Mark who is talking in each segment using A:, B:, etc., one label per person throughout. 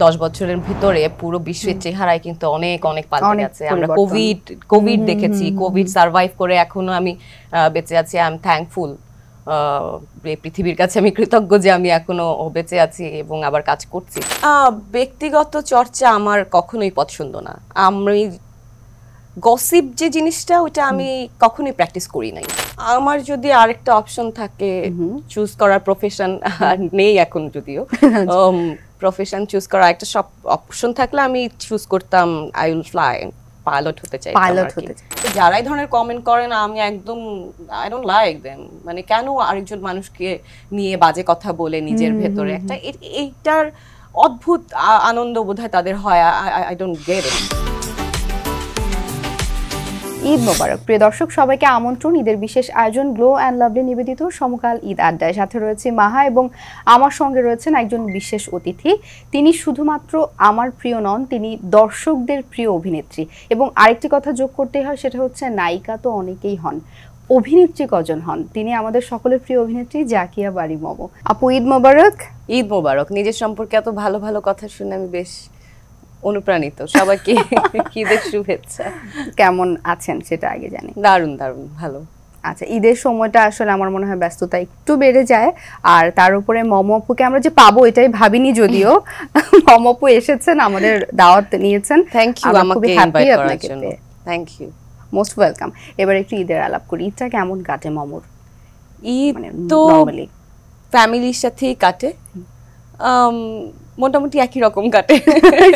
A: 10 বছরের ভিতরে পুরো বিশ্বের চেহারায় কিন্তু অনেক অনেক পাল্টে গেছে। আমরা কোভিড দেখেছি, কোভিড সার্ভাইভ করে এখনো আমি বেঁচে আছি। আই এম থ্যাঙ্কফুল, পৃথিবীর কাছে আমি কৃতজ্ঞ যে আমি এখনো বেঁচে আছি এবং আবার কাজ করছি। ব্যক্তিগত চর্চা আমার কখনোই পছন্দ না। আমি গসিপ যে জিনিসটা ওটা আমি কখনোই প্র্যাকটিস করি নাই। আমার যদি আরেকটা অপশন থাকে চুজ করার, প্রফেশন নেই এখন যদিও, প্রফেশন চুজ করার একটা সব অপশন থাকলে আমি চুজ করতাম আই উইল ফ্লাই, পাইলট হতে চাই। যারা এই ধরনের কমেন্ট করেন আমি একদম আই ডোন্ট লাইক দেম। মানে কেন আরেকজন মানুষকে নিয়ে বাজে কথা বলে নিজের ভেতরে একটা এইটার অদ্ভুত আনন্দ বোধহয় তাদের হয়। I don't get it.
B: Eid মোবারক প্রিয় দর্শক, সবাইকে আমন্ত্রণ ঈদের বিশেষ আয়োজন গ্লো অ্যান্ড লাভলি নিবেদিত সমকাল ঈদ আড্ডায়। সাথে রয়েছে মাহা এবং আমার সঙ্গে রয়েছেন একজন বিশেষ অতিথি। তিনি শুধুমাত্র আমার প্রিয় নন, তিনি দর্শকদের প্রিয় অভিনেত্রী। এবং আরেকটি কথা যোগ করতে হয়, সেটা হচ্ছে নায়িকা তো অনেকেই হন, অভিনেত্রী কজন হন? তিনি আমাদের সকলের প্রিয় অভিনেত্রী জাকিয়া বারী মম। আপু ঈদ মোবারক।
A: ঈদ মোবারক। নিজের সম্পর্কে এত ভালো ভালো কথা শুনে আমি বেশ অনুপ্রাণিত। সবাইকে ঈদের শুভেচ্ছা।
B: কেমন আছেন সেটা আগে জানি।
A: দারুণ দারুণ ভালো।
B: আচ্ছা, ঈদের সময়টা আসলে আমার মনে হয় ব্যস্ততা একটু বেড়ে যায়, আর তার উপরে মম আপুকে আমরা যে পাবো এটাই ভাবিনি। যদিও মম আপু এসেছেন, আমাদের দাওয়াত নিয়েছেন।
A: থ্যাংক ইউ আমাকে ইনভাইট করার জন্য। Thank you,
B: most welcome. এবার একটু ঈদের আলাপ করি। ঈদটা কেমন কাটে মমুর?
A: ঈদ তো ফ্যামিলির সাথেই কাটে, মোটামুটি একই রকম কাটে।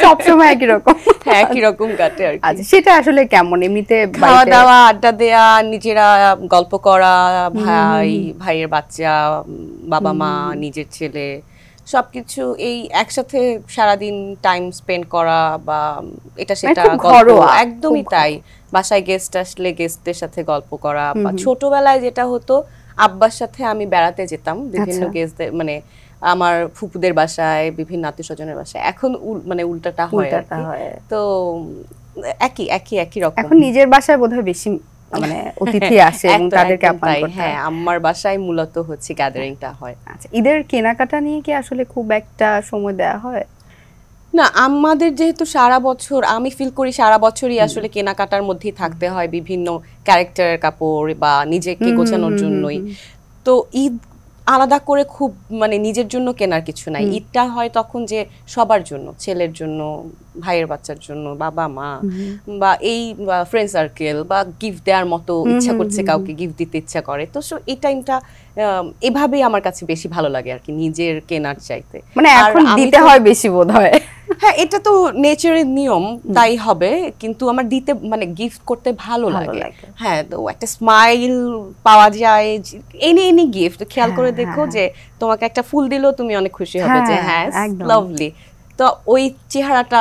B: সবসময় একই রকম?
A: হ্যাঁ, একই রকম কাটে আর কি।
B: আচ্ছা, সেটা আসলে কেমন? এমনিতে
A: খাওয়া দাওয়া, আড্ডা দেয়া, নিজেরা গল্প করা, ভাইয়ের বাচ্চা, বাবা মা, নিজের ছেলে, সবকিছু এই একসাথে সারাদিন টাইম স্পেন্ড করা বা এটা সেটা একদমই তাই। বাসায় গেস্ট আসলে গেস্টদের সাথে গল্প করা, বা ছোটবেলায় যেটা হতো আব্বার সাথে আমি বেড়াতে যেতাম বিভিন্ন গেস্টদের, মানে আমার ফুপুদের বাসায়, বিভিন্ন আত্মীয় স্বজনের বাসায়। এখন মানে উল্টাটা হয়। তো একই একই একই রকম।
B: এখন নিজের বাসায় বোধহয় বেশি মানে অতিথি আসে এবং তাদেরকে আপ্যায়ন করতে হয়।
A: হ্যাঁ, আমার বাসায় মূলত হচ্ছে গ্যাদারিংটা হয়।
B: আচ্ছা, ঈদের কেনাকাটা নিয়ে কি আসলে খুব একটা সময় দেয়া হয়?
A: না, আমাদের যেহেতু সারা বছর, আমি ফিল করি সারা বছরই আসলে কেনাকাটার মধ্যেই থাকতে হয়, বিভিন্ন ক্যারেক্টারের কাপড় বা নিজেকে গোছানোর জন্যই। তো ঈদ আলাদা করে খুব মানে নিজের জন্য কেনার কিছু নাই। ঈদটা হয় তখন যে সবার জন্য, ছেলের জন্য, ভাইয়ের বাচ্চার জন্য, বাবা মা বা এই ফ্রেন্ড সার্কেল, বা গিফট দেওয়ার মতো ইচ্ছা করছে, কাউকে গিফট দিতে ইচ্ছা করে। তো এই টাইমটা এভাবেই আমার কাছে বেশি ভালো লাগে আর কি, নিজের কেনার চাইতে।
B: মানে এখন দিতে হয় বেশি বোধহয়।
A: হ্যাঁ, এটা তো নেচারের নিয়ম, তাই হবে। কিন্তু আমার দিতে মানে গিফট করতে ভালো লাগে। হ্যাঁ, তো একটা স্মাইল পাওয়া যায়, এনি গিফট। খেয়াল করে দেখো যে তোমাকে একটা ফুল দিলেও তুমি অনেক খুশি হবে যে হ্যাঁ লাভলি। তো ওই চেহারাটা,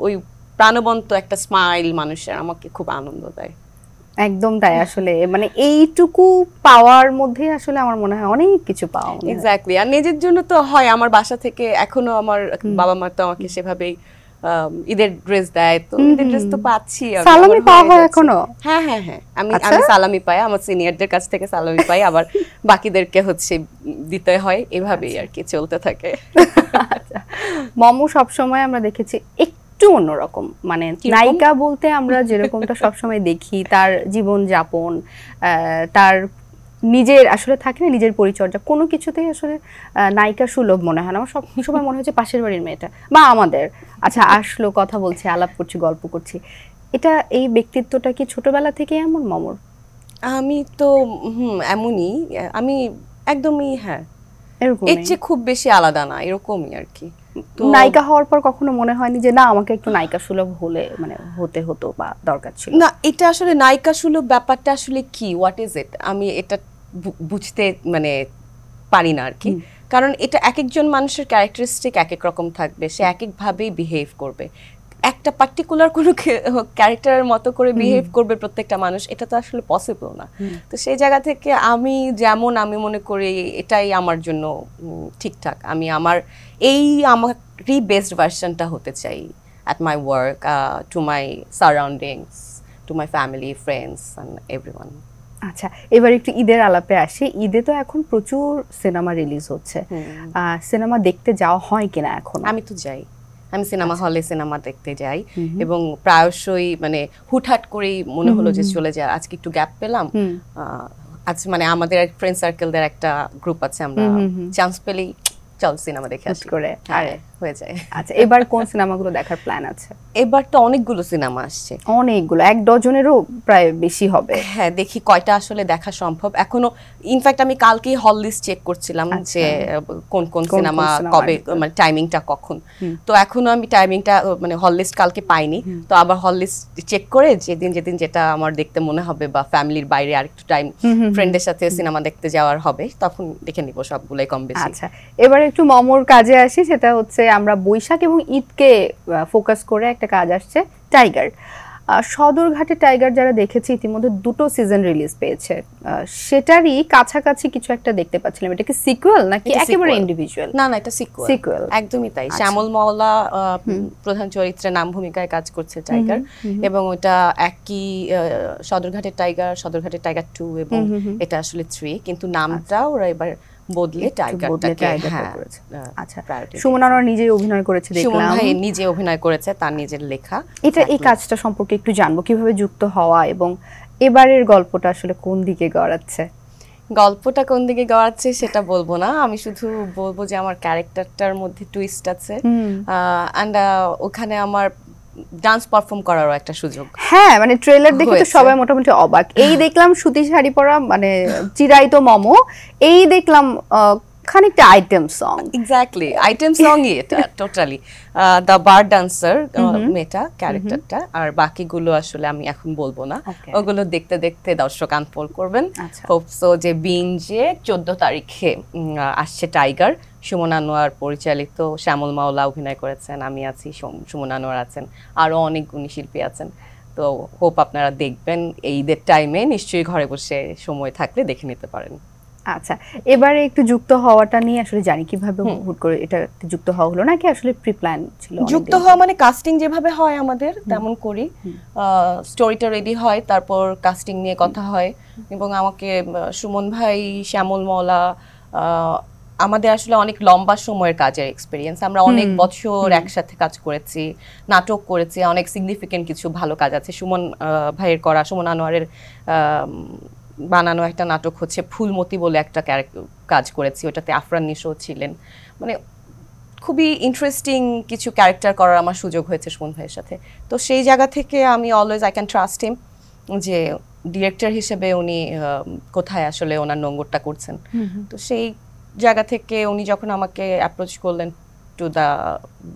A: ওই প্রাণবন্ত একটা স্মাইল মানুষের আমাকে খুব আনন্দ দেয়।
B: একদম তাই। আসলে মানে এইটুকু পাওয়ার মধ্যে আসলে আমার মনে হয় অনেক কিছু পাওয়া।
A: এক্স্যাক্টলি। আর নিজের জন্য তো হয়, আমার বাসা থেকে এখনো আমার বাবা মা তো আমাকে সেভাবেই ঈদের ড্রেস দেয়। তো ঈদের ড্রেস তো পাচ্ছি।
B: সালামি পাওয়া হয় এখনো?
A: হ্যাঁ হ্যাঁ হ্যাঁ, আমি সালামি পাই, আমার সিনিয়রদের কাছ থেকে সালামি পাই, আবার বাকিদেরকে হচ্ছে দিতে হয়। এভাবেই আর কি চলতে থাকে।
B: মমু সবসময় আমরা দেখেছি একটু অন্যরকম, মানে নায়িকা বলতে আমরা যেরকমটা সবসময় দেখি, তার জীবন যাপন, তার নিজের আসলে থাকে না নিজের পরিচর্যা, কোনো কিছুতেই আসলে নায়িকা সুলভ মনে হয় না। আমার সবসময় মনে হচ্ছে পাশের বাড়ির মেয়েটা বা আমাদের। আচ্ছা, আসলো, কথা বলছি, আলাপ করছি, গল্প করছি, এটা এই ব্যক্তিত্বটা কি ছোটবেলা থেকে এমন মমর?
A: আমি তো এমনই, আমি একদমই হ্যাঁ এরকম, এর চেয়ে খুব বেশি আলাদা না, এরকমই আর কি।
B: নায়িকা হওয়ার পর কখনো মনে হয়নি যে না আমাকে একটু নায়িকা সুলভ হলে মানে হতে হতো বা দরকার ছিল?
A: না, এটা আসলে নায়িকা সুলভ ব্যাপারটা আসলে কি, হোয়াট ইজ ইট, আমি এটা বুঝতে মানে পারি না আর কি। কারণ এটা এক একজন মানুষের ক্যারেক্টারিস্টিক এক এক রকম থাকবে, সে এক একভাবেই বিহেভ করবে, একটা পার্টিকুলার কোনো ক্যারেক্টারের মতো করে বিহেভ করবে প্রত্যেকটা মানুষ, এটা তো আসলে পসিবল না। তো সেই জায়গা থেকে আমি যেমন, আমি মনে করি এটাই আমার জন্য ঠিকঠাক। আমি আমার আমারই বেস্ট ভার্সনটা হতে চাই at my work, to my surroundings, to my family, friends and everyone.
B: আচ্ছা, এবার একটু ঈদের আলাপে আসি। ঈদে তো এখন প্রচুর সিনেমা রিলিজ হচ্ছে, সিনেমা দেখতে যাওয়া হয় কিনা এখন?
A: আমি তো যাই, আমি সিনেমা হলে সিনেমা দেখতে যাই এবং প্রায়শই মানে হুটহাট করেই মনে হলো যে চলে যায়, আজকে একটু গ্যাপ পেলাম, আজ মানে আমাদের ফ্রেন্ড সার্কেলদের একটা গ্রুপ আছে, আমরা চান্স পেলেই চল সিনেমা দেখে আসি
B: করে
A: আরে হয়ে যায়।
B: আচ্ছা, এবার কোন সিনেমাগুলো দেখার প্ল্যান আছে?
A: এবার তো অনেকগুলো সিনেমা আসছে,
B: অনেকগুলো, 1 ডজনেরও প্রায় বেশি হবে।
A: হ্যাঁ, দেখি কয়টা আসলে দেখা সম্ভব। এখনো ইনফ্যাক্ট আমি কালকেই হল লিস্ট চেক করছিলাম যে কোন কোন সিনেমা কবে, মানে টাইমিংটা কখন। তো এখনো আমি টাইমিংটা মানে হল লিস্ট কালকে পাইনি, তো আবার হল লিস্ট চেক করে যেদিন যেটা আমার দেখতে মনে হবে বা ফ্যামিলির বাইরে আরেকটু টাইম ফ্রেন্ডের সাথে সিনেমা দেখতে যাওয়ার হবে, তখন দেখে নিব সবগুলোই কম বেশি।
B: আচ্ছা, এবার একটু মমর কাজে আসি। সেটা হচ্ছে আমরা বৈশাখ এবং ঈদকে ফোকাস করে একটা কাজ আসছে, টাইগার। সদরঘাটে টাইগার যারা দেখেছি ইতিমধ্যে 2টো সিজন রিলিজ পেয়েছে, সেটারই কাছাকাছি কিছু একটা দেখতে পাচ্ছিলাম। এটা কি সিকুয়েল নাকি একেবারে ইন্ডিভিজুয়াল?
A: না, এটা সিকুয়েল, একদমই তাই। শ্যামল মাওলা প্রধান চরিত্রে নাম ভূমিকায় কাজ করছে টাইগার, এবং ওটা একই সদরঘাটের টাইগার 2 এবং এটা আসলে 3, কিন্তু নামটা ওরা এবার বদলে টাইগারটাকে করেছে।
B: আচ্ছা, সুমন আনোয়ার নিজে অভিনয় করেছে দেখলাম।
A: সুমন ভাই নিজে অভিনয় করেছে, তার নিজের লেখা।
B: এই কাজটা সম্পর্কে একটু জানবো, কিভাবে যুক্ত হওয়া এবং এবারের গল্পটা আসলে কোন দিকে গড়াচ্ছে?
A: গল্পটা কোন দিকে গড়াচ্ছে সেটা বলবো না, আমি শুধু বলবো যে আমার ক্যারেক্টারটার মধ্যে টুইস্ট আছে, এন্ড ওখানে আমার ডান্স পারফর্ম করারও একটা সুযোগ।
B: হ্যাঁ, মানে ট্রেলার দেখে তো সবাই মোটামুটি অবাক। এই দেখলাম সুতি শাড়ি পরা, মানে চিরাইতো মমো, এই দেখলাম খানিকটা আইটেম সং।
A: এক্স্যাক্টলি, আইটেম সংই এটা টোটালি। দ্য বার ডান্সার মেয়েটা ক্যারেক্টারটা, আর বাকিগুলো আসলে আমি এখন বলবো না, ওগুলো দেখতে দেখতে দর্শক আনফোল্ড করবেন। হোপসো যে বিঞ্জে 14 তারিখে আসছে টাইগার, সুমন আনোয়ার পরিচালিত, শ্যামল মাওলা অভিনয় করেছেন, আমি আছি, সুমন আনোয়ার আছেন, আরো অনেক গুণী শিল্পী আছেন। তো হোপ আপনারা দেখবেন এই ঈদের টাইমে, নিশ্চয়ই ঘরে বসে সময় থাকলে দেখে নিতে পারেন।
B: আচ্ছা, এবারে একটু যুক্ত হওয়াটা নিয়ে আসলে জানি কিভাবে হুট করে এটা যুক্ত হওয়া হলো, নাকি আসলে প্রি প্ল্যান ছিল?
A: যুক্ত হওয়া মানে কাস্টিং যেভাবে হয় আমাদের তেমন করি, স্টোরিটা রেডি হয়, তারপর কাস্টিং নিয়ে কথা হয়, এবং আমাকে সুমন ভাই, শ্যামল মাওলা, আমাদের আসলে অনেক লম্বা সময়ের কাজের এক্সপিরিয়েন্স, আমরা অনেক বছর একসাথে কাজ করেছি, নাটক করেছি, অনেক সিগনিফিকেন্ট কিছু ভালো কাজ আছে। সুমন ভাইয়ের করা, সুমন আনোয়ারের বানানো একটা নাটক হচ্ছে ফুলমতি বলে একটা কাজ করেছি, ওটাতে আফরান নিশো ছিলেন, মানে খুবই ইন্টারেস্টিং কিছু ক্যারেক্টার করার আমার সুযোগ হয়েছে সুমন ভাইয়ের সাথে। তো সেই জায়গা থেকে আমি always I can trust him, যে ডিরেক্টর হিসেবে উনি কোথায় আসলে ওনার নোংরটা করছেন। তো সেই জায়গা থেকে উনি যখন আমাকে অ্যাপ্রোচ করলেন টু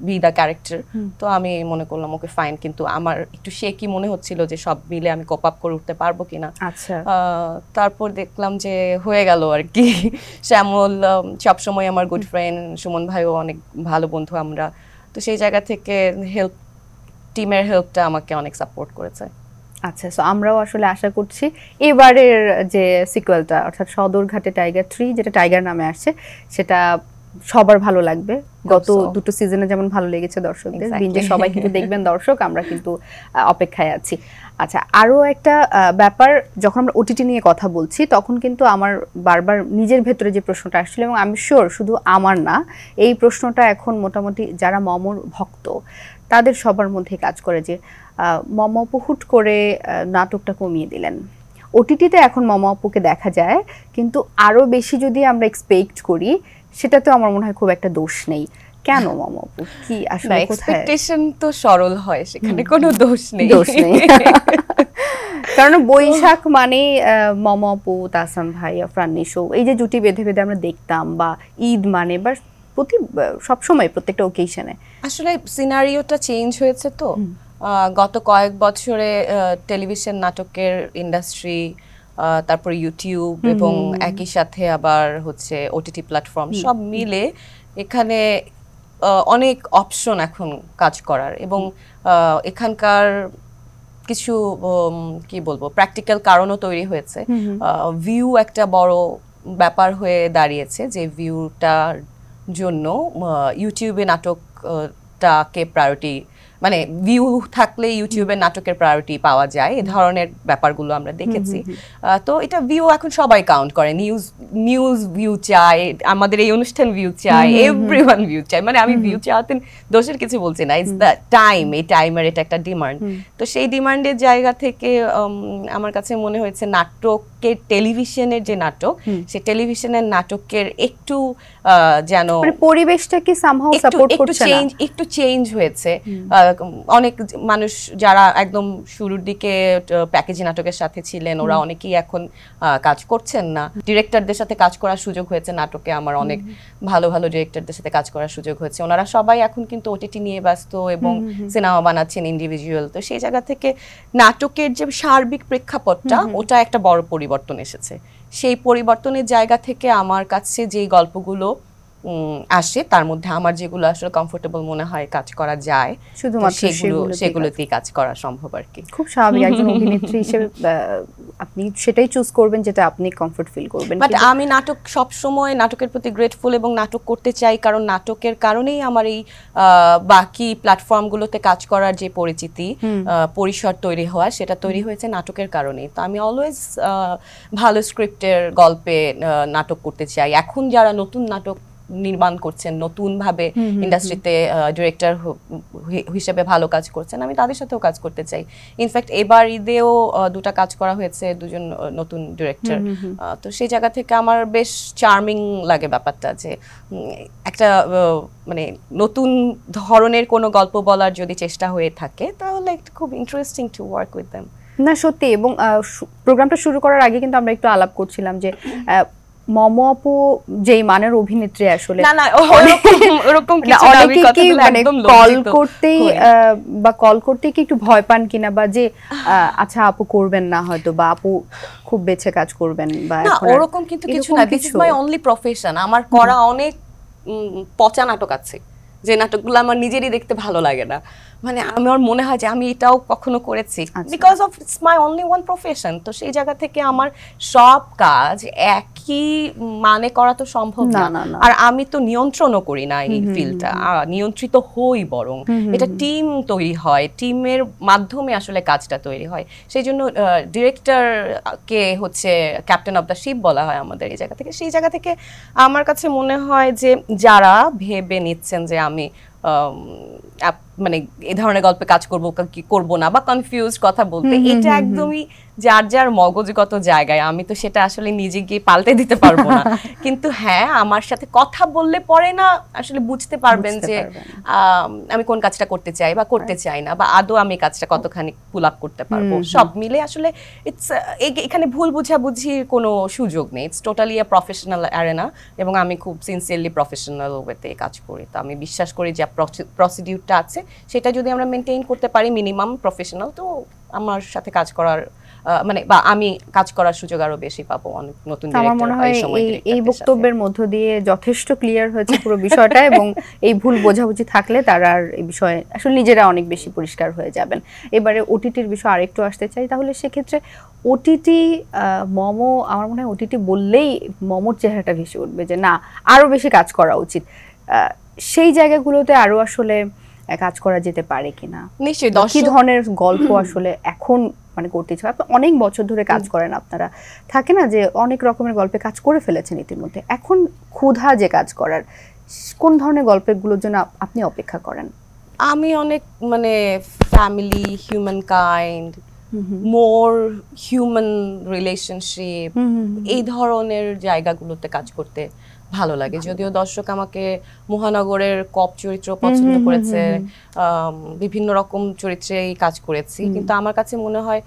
A: বি দ্য ক্যারেক্টার, তো আমি মনে করলাম ওকে ফাইন, কিন্তু আমার একটু শেকি মনে হচ্ছিল যে সব মিলে আমি কোপ আপ করে উঠতে পারবো কিনা।
B: আচ্ছা,
A: তারপর দেখলাম যে হয়ে গেল আর কি। শ্যামল সবসময় আমার গুড ফ্রেন্ড, সুমন ভাইও অনেক ভালো বন্ধু আমরা, তো সেই জায়গা থেকে টিমের হেল্পটা আমাকে অনেক সাপোর্ট করেছে।
B: আচ্ছা, সো আমরাও আসলে আশা করছি এবারের যে সিকুয়েলটা, অর্থাৎ সদরঘাটে টাইগার 3, যেটা টাইগার নামে আসছে, সেটা সবার ভালো লাগবে। গত 2টো সিজনে যেমন ভালো লেগেছে দর্শকদের, বিঞ্জে সবাই কিন্তু দেখবেন দর্শক, আমরা কিন্তু অপেক্ষায় আছি। আচ্ছা, আরো একটা ব্যাপার, যখন আমরা ওটিটি নিয়ে কথা বলছি তখন কিন্তু আমার বারবার নিজের ভেতরে যে প্রশ্নটা আসছিল, এবং আমি শিওর শুধু আমার না, এই প্রশ্নটা এখন মোটামুটি যারা মমর ভক্ত তাদের সবার মধ্যে কাজ করে, যে মম আপু হুট করে নাটকটা কমিয়ে দিলেন। ওটিটিতে এখন মম আপুকে দেখা যায়, কিন্তু আরো বেশি যদি আমরা এক্সপেক্ট করি, সেটাতে আমার মনে হয় খুব একটা দোষ নেই। কেন মম আপু, কি আসলে
A: এক্সপেকটেশন তো সরল হয়, সেখানে কোনো দোষ নেই।
B: কারণ বৈশাখ মানে মম আপু, তাহসান ভাই, আফরান নিশো, এই যে জুটি বেঁধে বেঁধে আমরা দেখতাম, বা ঈদ মানে বা সবসময় প্রত্যেকটা ওকেশনে
A: আসলে সিনারিওটা চেঞ্জ হয়েছে। তো গত কয়েক বছরে টেলিভিশন নাটকের ইন্ডাস্ট্রি, তারপর ইউটিউব, এবং একই সাথে আবার হচ্ছে ওটিটি প্ল্যাটফর্ম, সব মিলে এখানে অনেক অপশন এখন কাজ করার, এবং এখানকার কিছু কি বলবো প্র্যাকটিক্যাল কারণও তৈরি হয়েছে। ভিউ একটা বড় ব্যাপার হয়ে দাঁড়িয়েছে, যে ভিউটার জন্য ইউটিউবে নাটকটাকে প্রায়োরিটি মানে ভিউ থাকলে ইউটিউবে নাটকের প্রায়োরিটি পাওয়া যায়, এই ধরনের ব্যাপারগুলো আমরা দেখেছি। তো এটা ভিউ এখন সবাই কাউন্ট করে, নিউজ ভিউ চায়, আমাদের এই অনুষ্ঠান ভিউ চায়, এভরিওয়ান ভিউ চায়, মানে আমি ভিউ চাওয়াতে দোষের কিছু বলছি না, ইটস দ্য টাইম, এই টাইমের এটা একটা ডিমান্ড। তো সেই ডিমান্ডের জায়গা থেকে আমার কাছে মনে হয়েছে নাটকের, টেলিভিশনের যে নাটক, সেই টেলিভিশনের নাটকের একটু যেন
B: পরিবেশটাকে সামহাউ সাপোর্ট করছে না,
A: একটু চেঞ্জ হয়েছে। অনেক মানুষ যারা একদম শুরুর দিকে প্যাকেজি নাটকের সাথে ছিলেন, ওরা অনেকেই এখন কাজ করছেন না। ডিরেক্টরদের সাথে কাজ করার সুযোগ হয়েছে নাটকে, আমার অনেক ভালো ভালো ডিরেক্টরদের সাথে কাজ করার সুযোগ হয়েছে, ওনারা সবাই এখন কিন্তু ওটিটি নিয়ে ব্যস্ত এবং সিনেমা বানাচ্ছেন ইন্ডিভিজুয়াল। তো সেই জায়গা থেকে নাটকের যে সার্বিক প্রেক্ষাপটটা, ওটা একটা বড় পরিবর্তন এসেছে। সেই পরিবর্তনের জায়গা থেকে আমার কাছে যেই গল্পগুলো আসে, তার মধ্যে আমার যেগুলো আসলে কমফোর্টেবল মনে হয় কাজ করা যায়, শুধুমাত্র সেগুলোতেই কাজ করা সম্ভব আর কি।
B: খুব স্বাভাবিক, একজন অভিনেত্রী হিসেবে আপনি সেটাই চুজ করবেন যেটা আপনি কমফোর্ট ফিল করবেন।
A: বাট আমি নাটক সবসময় নাটকের প্রতি গ্রেটফুল এবং নাটক করতে চাই, কারণ নাটকের কারণেই আমার এই বাকি প্ল্যাটফর্মগুলোতে কাজ করার যে পরিচিতি, পরিসর তৈরি হওয়া, সেটা তৈরি হয়েছে নাটকের কারণেই। তো আমি অলওয়েজ ভালো স্ক্রিপ্টের গল্পে নাটক করতে চাই। এখন যারা নতুন নাটক নির্মাণ করছেন, নতুন ভাবে ইন্ডাস্ট্রিতে ডিরেক্টর হিসেবে ভালো কাজ করছেন, আমি তাদের সাথেও কাজ করতে চাই। ইনফ্যাক্ট এবার ঈদেও দুটা কাজ করা হয়েছে, দুজন নতুন ডিরেক্টর। তো সেই জায়গা থেকে আমার বেশ চার্মিং লাগে ব্যাপারটা, যে একটা মানে নতুন ধরনের কোনো গল্প বলার যদি চেষ্টা হয়ে থাকে, তাহলে খুব interesting to work with them.
B: না সত্যি, এবং প্রোগ্রামটা শুরু করার আগে কিন্তু আমরা একটু আলাপ করছিলাম যে মমো আপু যেই মানের অভিনেত্রী, আসলে
A: না ওরকম কিছু না, আমি কথা বলে একদম
B: কল করতেই বা কল করতে কি একটু ভয় পান কিনা, বা যে আচ্ছা আপু করবেন না হয়তো, বা আপু খুব বেছে কাজ করবেন, বা
A: না ওরকম কিন্তু কিছু না। This is my only profession. আমার করা অনেক পচা নাটক আছে, যে নাটকগুলো আমার নিজেরই দেখতে ভালো লাগে না, মানে আমার মনে হয় যে আমি এটাও কখনো করেছি, because of it's my only one profession. তো সেই জায়গা থেকে আমার সব কাজ একই মানে করা তো সম্ভব না। আর আমি তো নিয়ন্ত্রণও করি না এই ফিল্ডটা, নিয়ন্ত্রিত হই বরং। এটা টিম তৈরি হয়, টিমের মাধ্যমে আসলে কাজটা তৈরি হয়। সেই জন্য ডিরেক্টরকে হচ্ছে ক্যাপ্টেন অফ দ্য শিপ বলা হয় আমাদের এই জায়গা থেকে। সেই জায়গা থেকে আমার কাছে মনে হয় যে যারা ভেবে নিচ্ছেন যে আমি মানে এই ধরনের গল্পে কাজ করব কি করব না, বা কনফিউজ কথা বলতে, এটা একদমই যার যার মগজগত জায়গায়। আমি তো সেটা আসলে নিজে গিয়ে পাল্টে দিতে পারবো না। কিন্তু হ্যাঁ, আমার সাথে কথা বললে পরে না আসলে বুঝতে পারবেন যে আমি কোন কাজটা করতে চাই বা করতে চাই না, বা আদৌ আমি কাজটা কতখানি পুল আপ করতে পারবো। সব মিলে আসলে ইটস এখানে ভুল বুঝাবুঝির কোনো সুযোগ নেই। It's totally a professional arena, এবং আমি খুব সিনসিয়ারলি প্রফেশনাল ওয়েতে কাজ করি। তো আমি বিশ্বাস করি যে প্রসিডিউরটা আছে সেটা যদি আমরা মেনটেইন করতে পারি, মিনিমাম প্রফেশনাল, তো আমার সাথে কাজ করার মানে বা আমি কাজ করার সুযোগ আরো বেশি পাবো অনেক নতুন ডিরেক্টর।
B: আমার মনে হয় এই বক্তব্যের মধ্য দিয়ে যথেষ্ট ক্লিয়ার হয়েছে পুরো বিষয়টা, এবং এই ভুল বোঝাবুঝি থাকলে তারা আর এই বিষয়ে আসলে নিজেরা অনেক বেশি পরিষ্কার হয়ে যাবেন। এবারে ওটিটির বিষয় আরেকটু আসতে চাই, তাহলে সেক্ষেত্রে ওটিটি মমো, আমার মনে হয় ওটিটি বললেই মমোর চেহারাটা ভেসে উঠবে যে না আরো বেশি কাজ করা উচিত। সেই জায়গাগুলোতে আরো আসলে কাজ করা যেতে পারে কিনা,
A: নিশ্চয়ই
B: কি ধরনের গল্প আসলে এখন মানে করতে ইচ্ছা? আপনি অনেক বছর ধরে কাজ করেন, আপনারা থাকে না যে অনেক রকমের গল্পে কাজ করে ফেলেছেন ইতিমধ্যে, এখন ক্ষুধা যে কাজ করার, কোন ধরনের গল্পগুলোর জন্য আপনি অপেক্ষা করেন?
A: আমি অনেক মানে family, human kind, more human relationship, এই ধরনের জায়গাগুলোতে কাজ করতে ভালো লাগে। যদিও দর্শক আমাকে মহানগরের কপ চরিত্র পছন্দ করেছে, বিভিন্ন রকম চরিত্রেই কাজ করেছি, কিন্তু আমার কাছে মনে হয়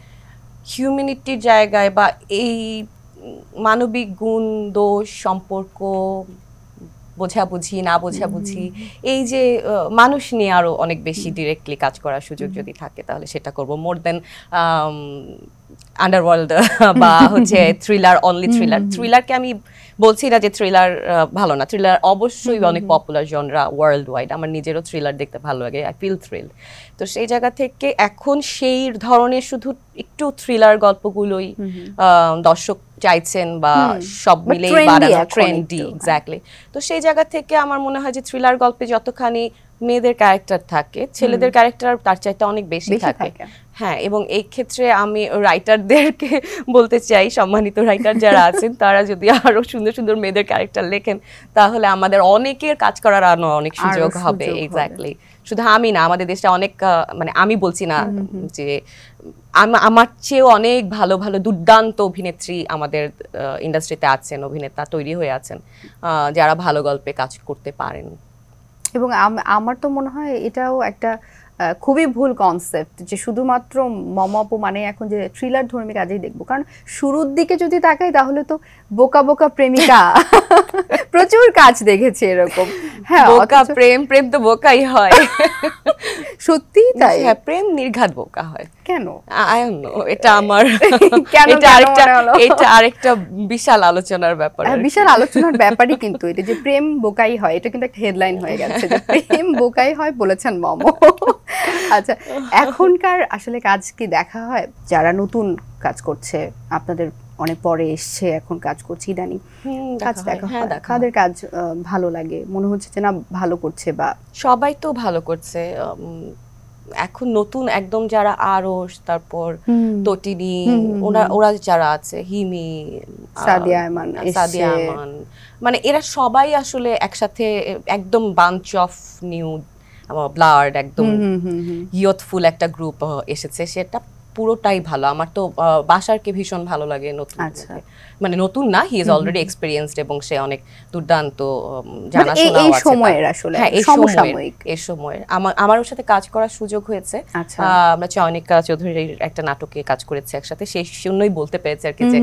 A: হিউম্যানিটির জায়গায় বা এই মানবিক গুণ, দোষ, সম্পর্ক, বোঝাবুঝি না বোঝাবুঝি, এই যে মানুষ নিয়ে আরো অনেক বেশি ডিরেক্টলি কাজ করার সুযোগ যদি থাকে, তাহলে সেটা করব। মোর দেন আন্ডারওয়ার্ল্ড বা হচ্ছে থ্রিলার, অনলি থ্রিলারকে আমি বলছি না যে থ্রিলার ভালো না, থ্রিলার অবশ্যই অনেক পপুলার জনরা ওয়ার্ল্ড ওয়াইড। আমার নিজেরও থ্রিলার দেখতে ভালো লাগে, আই ফিল থ্রিল। তো সেই জায়গা থেকে এখন সেই ধরনের শুধু একটু থ্রিলার গল্পগুলোই দর্শক চাইছেন, বা সব মিলেই বাড়ানো ট্রেন্ডি, এক্স্যাক্টলি। তো সেই জায়গা থেকে আমার মনে হয় যে থ্রিলার গল্পে যতখানি মেয়েদের ক্যারেক্টার থাকে, ছেলেদের ক্যারেক্টার তার চাইতে অনেক বেশি থাকে। হ্যাঁ, এবং এই ক্ষেত্রে আমি রাইটারদেরকে বলতে চাই, সম্মানিত রাইটার যারা আছেন তারা যদি আরো সুন্দর সুন্দর মেয়েদের ক্যারেক্টার লেখেন তাহলে আমাদের অনেকের কাজ করার আরো অনেক সুযোগ হবে। এক্স্যাক্টলি, শুধু আমি না, আমাদের দেশটা অনেক, মানে আমি বলছি না যে আমার চেয়েও অনেক ভালো ভালো দুর্দান্ত অভিনেত্রী আমাদের ইন্ডাস্ট্রিতে আছেন, অভিনেতা তৈরি হয়ে আছেন যারা ভালো গল্পে কাজ করতে পারেন।
B: এবং আমার তো মনে হয় এটাও একটা খুবই ভুল কনসেপ্ট যে শুধুমাত্র মম আপু মানে এখন যে থ্রিলার ধর্মী কাজেই দেখবো, কারণ শুরুর দিকে যদি তাকাই তাহলে তো বোকা বোকা প্রেমিকা প্রচুর কাজ দেখেছি এরকম।
A: হ্যাঁ, বোকা প্রেম, প্রেম তো বোকাই হয়।
B: সত্যি তাই?
A: হ্যাঁ, প্রেম নির্ঘাত বোকা হয়।
B: কেন?
A: আই ডোন্ট নো, এটা আমার এটা আরেকটা বিশাল আলোচনার ব্যাপার।
B: বিশাল আলোচনার ব্যাপারই কিন্তু এটা যে প্রেম বোকাই হয়, এটা কিন্তু একটা হেডলাইন হয়ে গেছে যে প্রেম বোকাই হয় বলেছেন মম। আচ্ছা, এখনকার আসলে কাজ কি দেখা হয়? যারা নতুন কাজ করছে, আপনাদের অনেক পরে এসছে, এখন কাজ করছি ইদানিং, কাজ দেখা হয়, কাদের কাজ ভালো লাগে? মনে হচ্ছে যে না ভালো করছে, বা
A: সবাই তো ভালো করছে এখন নতুন একদম যারা আরশ, তারপর তটিনী, ওরা যারা আছে, হিমি,
B: সাদিয়া আমান,
A: মানে এরা সবাই আসলে একসাথে একদম বাঞ্চ অফ নিউ ব্লাড, একদম ইয়থফুল একটা গ্রুপ এসেছে, সেটা পুরোটাই ভালো। আমার তো বাশারকে ভীষণ ভালো লাগে, নতুন, মানে নতুন না, হি ইজ অলরেডি এক্সপেরিয়েন্সড এবং সে অনেক দুর্দান্ত জানাশোনা আছে।
B: এই সময়ের আসলে
A: এই সময়ের আমার ওর সাথে কাজ করার সুযোগ হয়েছে। আমরা চয়নিকা চৌধুরীর একটা নাটকে কাজ করেছি একসাথে, সেই জন্যই বলতে পেরেছি আর কি যে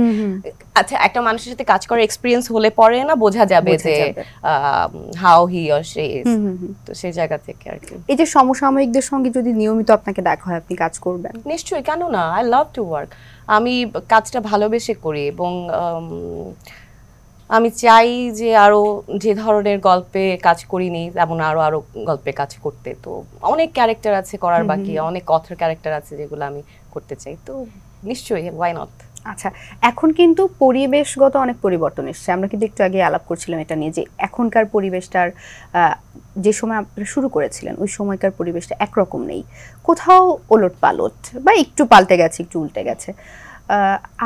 A: আচ্ছা, একটা মানুষের সাথে কাজ করার এক্সপিরিয়েন্স হলে পরে না বোঝা যাবে যে how he or she is. তো সেই জায়গা থেকে আর কি।
B: এই যে সমসাময়িকদের সঙ্গে যদি নিয়মিত আপনাকে দেখা হয়, আপনি কাজ করবেন?
A: নিশ্চয়ই, কেন না, আই লাভ টু ওয়ার্ক। আমি কাজটা ভালোবেসে করি এবং আমি চাই যে আরো যে ধরনের গল্পে কাজ করিনি তেমন আরো আরো গল্পে কাজ করতে। তো অনেক ক্যারেক্টার আছে করার বাকি, অনেক কথার ক্যারেক্টার আছে যেগুলো আমি করতে চাই, তো নিশ্চয়ই, ওয়াই নট।
B: আচ্ছা, এখন কিন্তু পরিবেশগত অনেক পরিবর্তন এসছে, আমরা কিন্তু একটু আগে আলাপ করছিলাম এটা নিয়ে যে এখনকার পরিবেশটার যে সময় আপনারা শুরু করেছিলেন ওই সময়কার পরিবেশটা একরকম নেই, কোথাও ওলট পালট বা একটু পাল্টে গেছে, একটু উল্টে গেছে।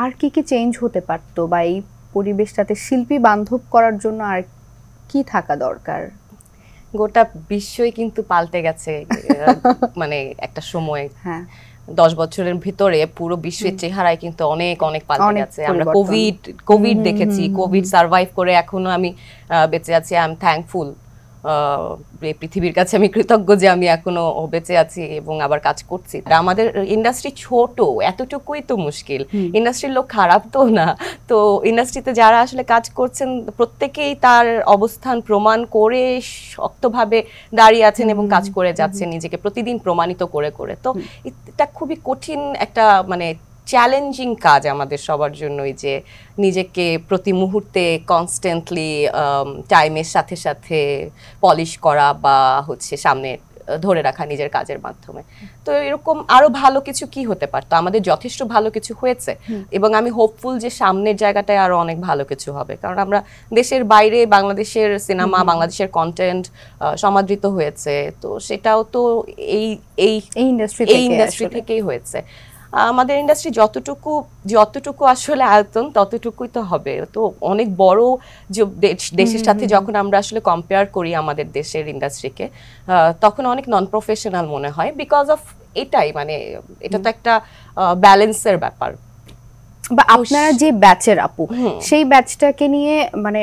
B: আর কি কি চেঞ্জ হতে পারতো, বা এই পরিবেশটাতে শিল্পী বান্ধব করার জন্য আর কি থাকা দরকার?
A: গোটা বিশ্বই কিন্তু পাল্টে গেছে মানে একটা সময়।
B: হ্যাঁ,
A: 10 বছরের ভিতরে পুরো বিশ্বের চেহারায় কিন্তু অনেক অনেক পাল্টে গেছে। আমরা কোভিড দেখেছি, কোভিড সার্ভাইভ করে এখনো আমি বেঁচে আছি। আই এম থ্যাঙ্কফুল, পৃথিবীর কাছে আমি কৃতজ্ঞ যে আমি এখনো বেঁচে আছি এবং আবার কাজ করছি। আমাদের ইন্ডাস্ট্রি ছোট, এতটুকুই তো মুশকিল। ইন্ডাস্ট্রির লোক খারাপ তো না, তো ইন্ডাস্ট্রিতে যারা আসলে কাজ করছেন প্রত্যেকেই তার অবস্থান প্রমাণ করে শক্তভাবে দাঁড়িয়ে আছেন এবং কাজ করে যাচ্ছেন নিজেকে প্রতিদিন প্রমাণিত করে করে। তো এটা খুবই কঠিন একটা মানে চ্যালেঞ্জিং কাজ আমাদের সবার জন্যই, যে নিজেকে প্রতি মুহূর্তে কনস্ট্যান্টলি টাইমের সাথে সাথে পলিশ করা বা হচ্ছে সামনে ধরে রাখা নিজের কাজের মাধ্যমে। তো এরকম আরো ভালো কিছু কি হতে পারতো? আমাদের যথেষ্ট ভালো কিছু হয়েছে এবং আমি হোপফুল যে সামনের জায়গাটায় আরো অনেক ভালো কিছু হবে, কারণ আমরা দেশের বাইরে বাংলাদেশের সিনেমা, বাংলাদেশের কন্টেন্ট সমাদৃত হয়েছে, তো সেটাও তো এই ইন্ডাস্ট্রি থেকেই হয়েছে। আমাদের ইন্ডাস্ট্রি যতটুকু আসলে আয়তন ততটুকুই তো হবে। তো অনেক বড় যে দেশের সাথে যখন আমরা আসলে কম্পেয়ার করি আমাদের দেশের ইন্ডাস্ট্রিকে, তখন অনেক নন প্রফেশনাল মনে হয়, বিকজ অফ এটাই, মানে এটা তো একটা ব্যালেন্সের ব্যাপার।
B: বা আপনারা যে ব্যাচের আপু, সেই ব্যাচটাকে নিয়ে মানে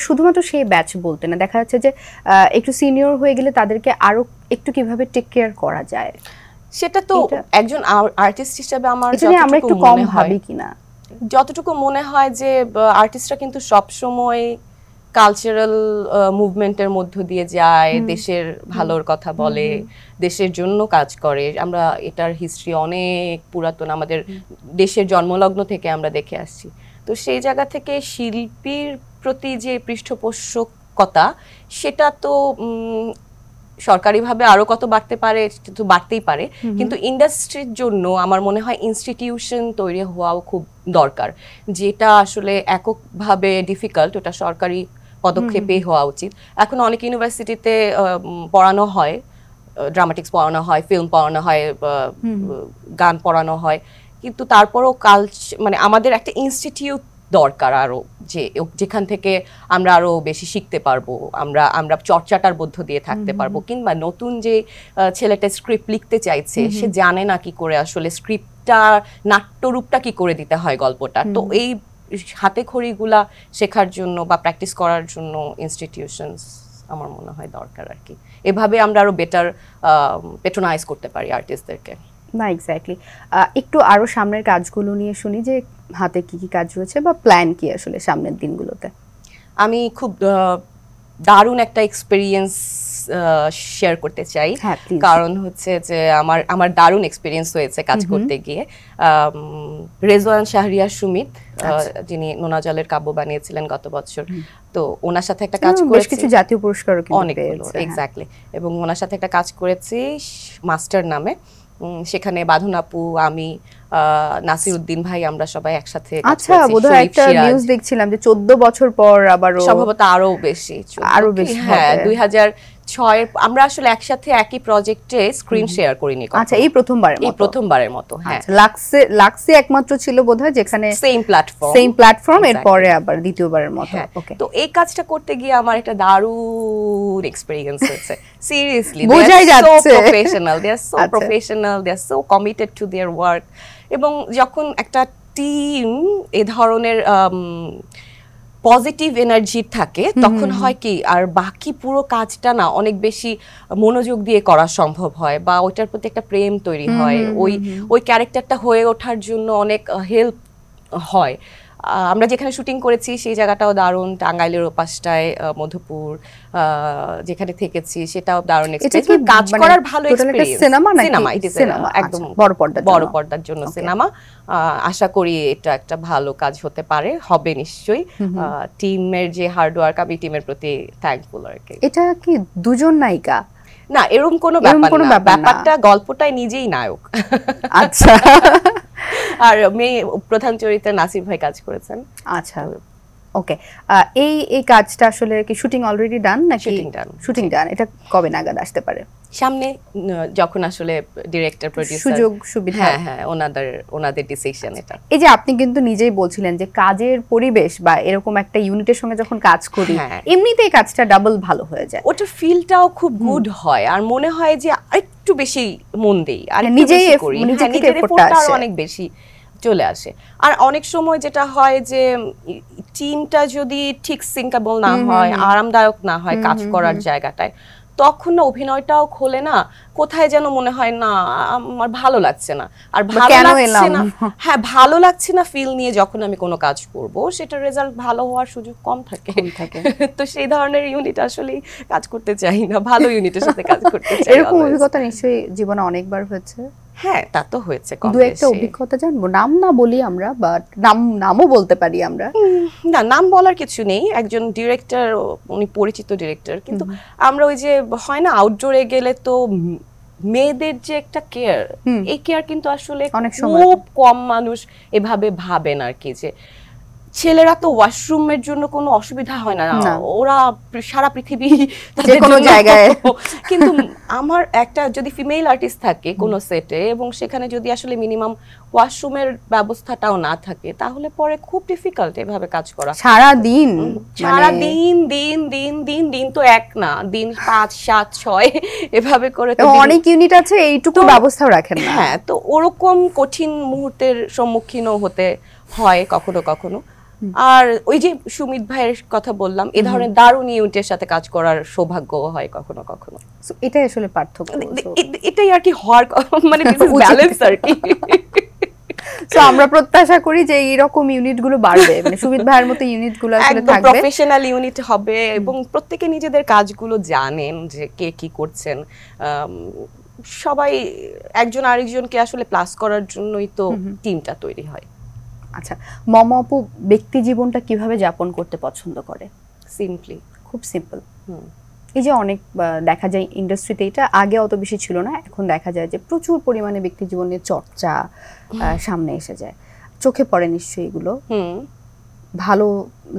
B: শুধুমাত্র সেই ব্যাচ বলতে না, দেখা যাচ্ছে যে একটু সিনিয়র হয়ে গেলে তাদেরকে আরো একটু কিভাবে টেক কেয়ার করা যায়,
A: সেটা তো একজন আর্টিস্ট হিসেবে আমার
B: আমরা একটু কম ভাবি কিনা,
A: যতটুকু মনে হয় যে আর্টিস্টরা কিন্তু সব সময় কালচারাল মুভমেন্টের মধ্য দিয়ে যায়, দেশের ভালোর কথা বলে, দেশের জন্য কাজ করে। আমরা এটার হিস্ট্রি অনেক পুরাতন, আমাদের দেশের জন্মলগ্ন থেকে আমরা দেখে আসছি। তো সেই জায়গা থেকে শিল্পীর প্রতি যে পৃষ্ঠপোষকতা, সেটা তো সরকারিভাবে আরো কত বাড়তে পারে, তো বাড়তেই পারে, কিন্তু ইন্ডাস্ট্রির জন্য আমার মনে হয় ইনস্টিটিউশন তৈরি হওয়াও খুব দরকার, যেটা আসলে এককভাবে ডিফিকাল্ট। ওটা সরকারি পদক্ষেপে হওয়া উচিত। এখন অনেক ইউনিভার্সিটিতে পড়ানো হয়, ড্রামাটিক্স পড়ানো হয়, ফিল্ম পড়ানো হয়, গান পড়ানো হয়, কিন্তু তারপরও মানে আমাদের একটা ইনস্টিটিউট দরকার আরো, যেখান থেকে আমরা আরো বেশি শিখতে পারবো, আমরা চর্চাটার মধ্য দিয়ে থাকতে পারবো। কিংবা নতুন যে ছেলেটা স্ক্রিপ্ট লিখতে চাইছে, সে জানে না কি করে আসলে স্ক্রিপ্টটা, নাট্যরূপটা কি করে দিতে হয় গল্পটা। তো এই হাতে খড়িগুলা শেখার জন্য বা প্র্যাকটিস করার জন্য ইনস্টিটিউশনস আমার মনে হয় দরকার আর কি। এভাবে আমরা আরো বেটার পেট্রোনাইজ করতে পারি আর্টিস্টদেরকে।
B: না, এক্স্যাক্টলি। একটু আরো সামনের কাজগুলো নিয়ে শুনি, যে হাতে কি কি কাজ রয়েছে বা প্ল্যান কি আসলে সামনের দিনগুলোতে।
A: আমি খুব দারুণ একটা এক্সপেরিয়েন্স শেয়ার করতে চাই, কারণ হচ্ছে যে আমার দারুণ এক্সপেরিয়েন্স হয়েছে কাজ করতে গিয়ে। রেজওয়ান শাহরিয়ার সুমিত, যিনি নোনা জলের কাব্য বানিয়েছিলেন গত বছর, তো ওনার সাথে একটা কাজ করেছি,
B: কিছু জাতীয় পুরস্কারও
A: অনেকগুলো, এক্স্যাক্টলি। এবং ওনার সাথে একটা কাজ করেছি মাস্টার নামে, সেখানে বাঁধন আপু, আমি, নাসির উদ্দিন ভাই, আমরা সবাই একসাথে কাজ করেছি।
B: আচ্ছা, বোধহয় একটা নিউজ দেখছিলাম যে 14 বছর পর আবারও,
A: সম্ভবত আরো বেশি, হ্যাঁ 2006 আমরা আসলে একসাথে একই প্রজেক্টে স্ক্রিন শেয়ার করিনি।
B: আচ্ছা, এই প্রথমবারের মতো।
A: হ্যাঁ,
B: লাক্সে একমাত্র ছিল বোধহয় যেখানে
A: সেম
B: প্ল্যাটফর্ম, এরপরে আবার দ্বিতীয়বারের মতো।
A: ওকে, তো এই কাজটা করতে গিয়ে আমার একটা দারুণ এক্সপেরিয়েন্স হয়েছে। সিরিয়াসলি,
B: বোঝাই যাচ্ছে,
A: they are so professional, they are so committed to their work. এবং যখন একটা টিম এ ধরনের পজিটিভ এনার্জি থাকে, তখন হয় কি, আর বাকি পুরো কাজটা না অনেক বেশি মনোযোগ দিয়ে করা সম্ভব হয়, বা ওইটার প্রতি একটা প্রেম তৈরি হয়, ওই ক্যারেক্টারটা হয়ে ওঠার জন্য অনেক হেল্প হয়। আমরা যেখানে শুটিং করেছি সেই জায়গাটাও দারুণ, টাঙ্গাইলের ওপাশটায় মধুপুর যেখানে থেকেছি, সেটাও দারুণ এক্সপেরিয়েন্স। কাজ করার ভালো এক্সপেরিয়েন্স। সিনেমা একদম বড় পর্দার জন্য সিনেমা। আশা করি এটা একটা ভালো কাজ হতে পারে, হবে নিশ্চয়ই। টিমের যে হার্ড ওয়ার্ক, আমি টিমের প্রতি থ্যাঙ্কফুল আর কি।
B: এটা কি দুজন নায়িকা?
A: না, এরকম কোনো ব্যাপার না, ব্যাপারটা গল্পটাই নিজেই নায়ক।
B: আচ্ছা।
A: আর মেয়ে প্রধান চরিত্রে নাসির ভাই কাজ করেছেন।
B: আচ্ছা, ওকে। এই কাজটা আসলে কি শুটিং অলরেডি ডান নাকি? শুটিং ডান। এটা কবে নাগাদ আসতে পারে?
A: সামনে, যখন আসলে ডিরেক্টর প্রোডিউসার
B: সুযোগ সুবিধা,
A: হ্যাঁ ওনাদের ডিসিশন এটা।
B: এই যে আপনি কিন্তু নিজেই বলছিলেন যে কাজের পরিবেশ বা এরকম একটা ইউনিটের সঙ্গে যখন কাজ করি, এমনিতেই কাজটা ডাবল ভালো হয়ে যায়,
A: ওটার ফিলটাও খুব গুড হয়, আর মনে হয় যে একটু বেশি মন দেই, আর
B: নিজেই করি, নিজের এফোর্টটা
A: অনেক বেশি চলে আসে। আর অনেক সময় যেটা হয় যে টিমটা যদি ঠিক সিঙ্কেবল না হয়, আরামদায়ক না হয় কাজ করার জায়গাটায়, তখন না অভিনয়টাও খোলে না, কোথায় যেন মনে হয় না আমার ভালো লাগছে না, আর ভালো লাগছে না, হ্যাঁ ভালো লাগছে না ফিল নিয়ে যখন আমি কোনো কাজ করব, সেটা রেজাল্ট ভালো হওয়ার সুযোগ কম থাকে। তো সেই ধরনের ইউনিট আসলে কাজ করতে চাই না, ভালো ইউনিটের সাথে কাজ করতে চাই।
B: এরকম অভিজ্ঞতা নিশ্চয়ই জীবনে অনেকবার হয়েছে।
A: হ্যাঁ, তা তো হয়েছে।
B: দু একটা অভিজ্ঞতা জানবো, নাম না বলি আমরা, বাট নামও বলতে পারি আমরা।
A: না, নাম বলার কিছু নেই, একজন ডিরেক্টর, উনি পরিচিত ডিরেক্টর, কিন্তু আমরা ওই যে হয় না আউটডোরে গেলে তো মেয়েদের যে একটা কেয়ার, এই কেয়ার কিন্তু আসলে খুব কম মানুষ এভাবে ভাবেন আর কি, যে ছেলেরা তো ওয়াশরুমের জন্য কোনো অসুবিধা হয় না, ওরা সারা পৃথিবী
B: যে কোনো জায়গায়।
A: কিন্তু আমার একটা যদি ফিমেল আর্টিস্ট থাকে কোনো সেটে, এবং সেখানে যদি আসলে মিনিমাম ওয়াশরুমের ব্যবস্থাটাও না থাকে, তাহলে পরে খুব ডিফিকাল্ট এভাবে কাজ করা।
B: সারা দিন
A: দিন তো এক না, দিন 5, 7, 6 এভাবে করে, তো
B: অনেক ইউনিট আছে, এইটুকু ব্যবস্থাও রাখেন না।
A: হ্যাঁ, তো ওরকম কঠিন মুহূর্তের সম্মুখীনও হতে হয় কখনো কখনো। আর ওই যে সুমিত ভাইয়ের কথা বললাম, এই ধরনের দারুণ ইউনিটের সাথে কাজ করার সৌভাগ্য হয় কখনো কখনো।
B: এটাই আসলে পার্থক্য,
A: এটাই আর কি হওয়ার, মানে ব্যালেন্স আর কি।
B: তো আমরা প্রত্যাশা করি যে এইরকম ইউনিটগুলো বাড়বে, মানে সুমিত ভাইয়ের মতো ইউনিটগুলো আসলে থাকবে,
A: প্রফেশনাল ইউনিট হবে, এবং প্রত্যেকে নিজেদের কাজগুলো জানেন যে কে কি করছেন। সবাই একজন আরেকজনকে আসলে প্লাস করার জন্যই তো টিমটা তৈরি হয়।
B: আচ্ছা, মম আপু ব্যক্তি জীবনটা কিভাবে যাপন করতে পছন্দ করে?
A: সিম্পলি,
B: খুব সিম্পল। এই যে অনেক দেখা যায় ইন্ডাস্ট্রিতে, এটা আগে অত বেশি ছিল না, এখন দেখা যায় যে প্রচুর পরিমাণে ব্যক্তি জীবনের চর্চা সামনে এসে যায়, চোখে পড়ে নিশ্চয়ই এগুলো, ভালো